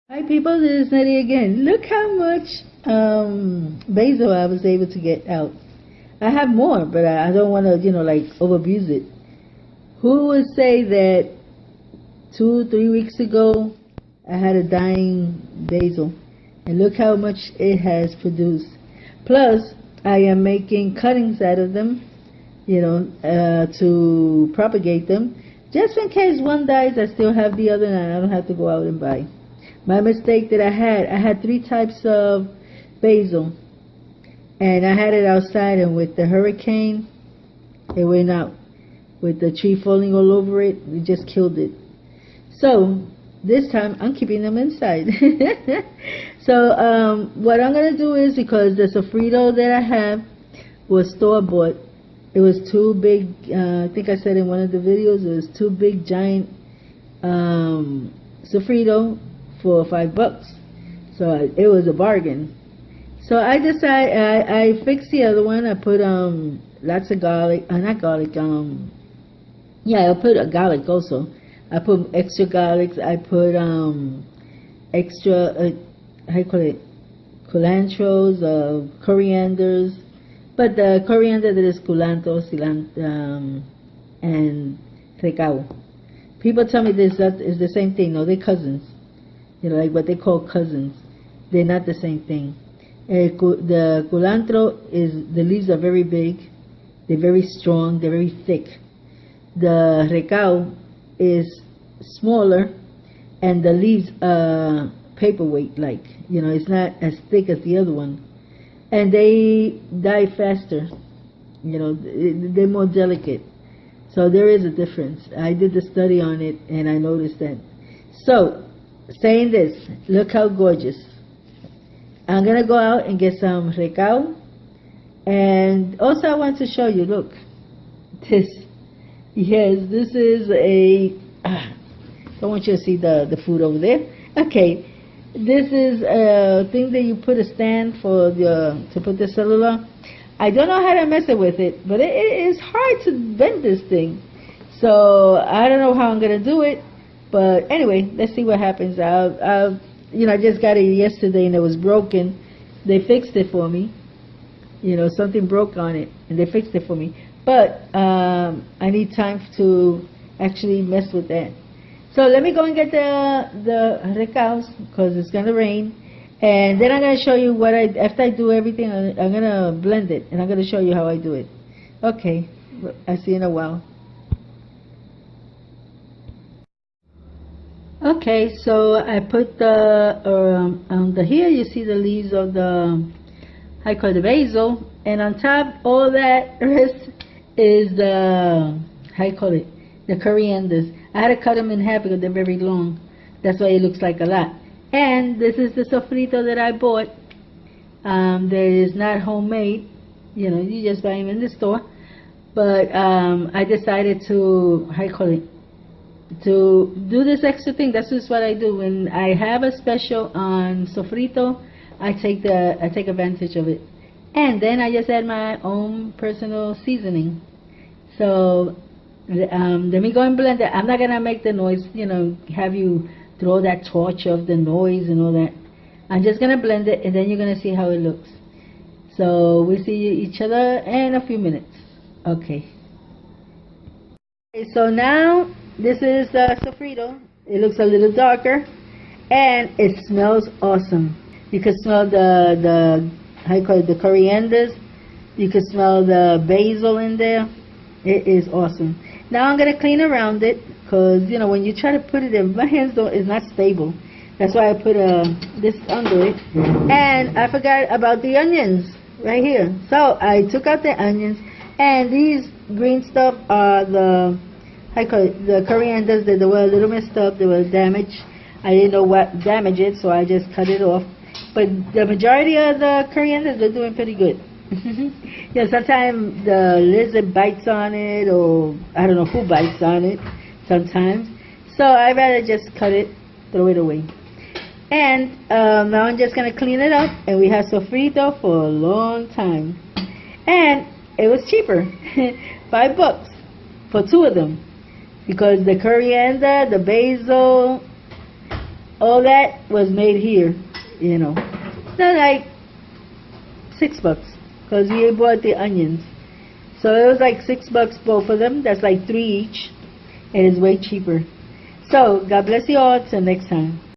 Hi people, this is Nettie again. Look how much basil I was able to get out. I have more, but I don't want to, like overabuse it. Who would say that 2-3 weeks ago I had a dying basil, and look how much it has produced. Plus, I am making cuttings out of them, to propagate them. Just in case one dies, I still have the other, and I don't have to go out and buy. My mistake that I had 3 types of basil, and I had it outside, and with the hurricane, it went out. With the tree falling all over it, we just killed it. So this time I'm keeping them inside. So what I'm gonna do is, because the sofrito that I have was store-bought, it was 2 big, I think I said in one of the videos, it was 2 big giant sofrito for $5. So it was a bargain. So I decided, I fixed the other one. I put lots of garlic, not garlic, yeah, I put a garlic also. I put extra garlics. I put extra, how you call it, culantros, corianders. But the coriander that is culantro, cilantro, and recao. People tell me this is the same thing. No, they're cousins. Like what they call cousins. They're not the same thing. The culantro the leaves are very big. They're very strong. They're very thick. The recao is smaller, and the leaves are paperweight-like. It's not as thick as the other one. And they die faster. They're more delicate. So there is a difference. I did the study on it, and I noticed that. So, saying this, look how gorgeous. I'm going to go out and get some recao. And also I want to show you, look, this. Yes, this is a, I don't want you to see the food over there. Okay, this is a thing that you put a stand for to put the cellular. I don't know how to mess it with it, but it is hard to bend this thing. So I don't know how I'm going to do it. But anyway, let's see what happens. I just got it yesterday and it was broken. They fixed it for me. Something broke on it and they fixed it for me. But I need time to actually mess with that. So let me go and get the recaos, because it's going to rain. And then I'm going to show you after I do everything, I'm going to blend it. And I'm going to show you how I do it. Okay, I'll see you in a while. Okay, so I put here you see the leaves of the, I call it the basil, and on top all that rest is the, how you call it, the corianders. I had to cut them in half because they're very long. That's why it looks like a lot. And this is the sofrito that I bought. That is not homemade. You just buy them in the store. But I decided to, how you call it, to do this extra thing. That's just what I do. When I have a special on sofrito, I take advantage of it. And then I just add my own personal seasoning. So let me go and blend it. I'm not gonna make the noise, have you throw that torch of the noise and all that. I'm just gonna blend it, and then you're gonna see how it looks. So we'll see each other in a few minutes. Okay, so now this is sofrito. It looks a little darker, and it smells awesome. You can smell the how you call it, the corianders. You can smell the basil in there. It is awesome. Now I'm gonna clean around it, because when you try to put it in, my hands it's not stable. That's why I put this under it. And I forgot about the onions right here. So I took out the onions, and these green stuff are the, how you call it, the corianders. They were a little messed up. They were damaged. I didn't know what damaged it, so I just cut it off. But the majority of the corianders are doing pretty good. Sometimes the lizard bites on it, or I don't know who bites on it sometimes. So I'd rather just cut it, throw it away. And now I'm just going to clean it up, and we have sofrito for a long time. And it was cheaper, $5 for 2 of them, because the coriander, the basil, all that was made here, you know. Not like $6, because we bought the onions. So it was like $6 both of them. That's like 3 each. And it's way cheaper. So, God bless you all. Till next time.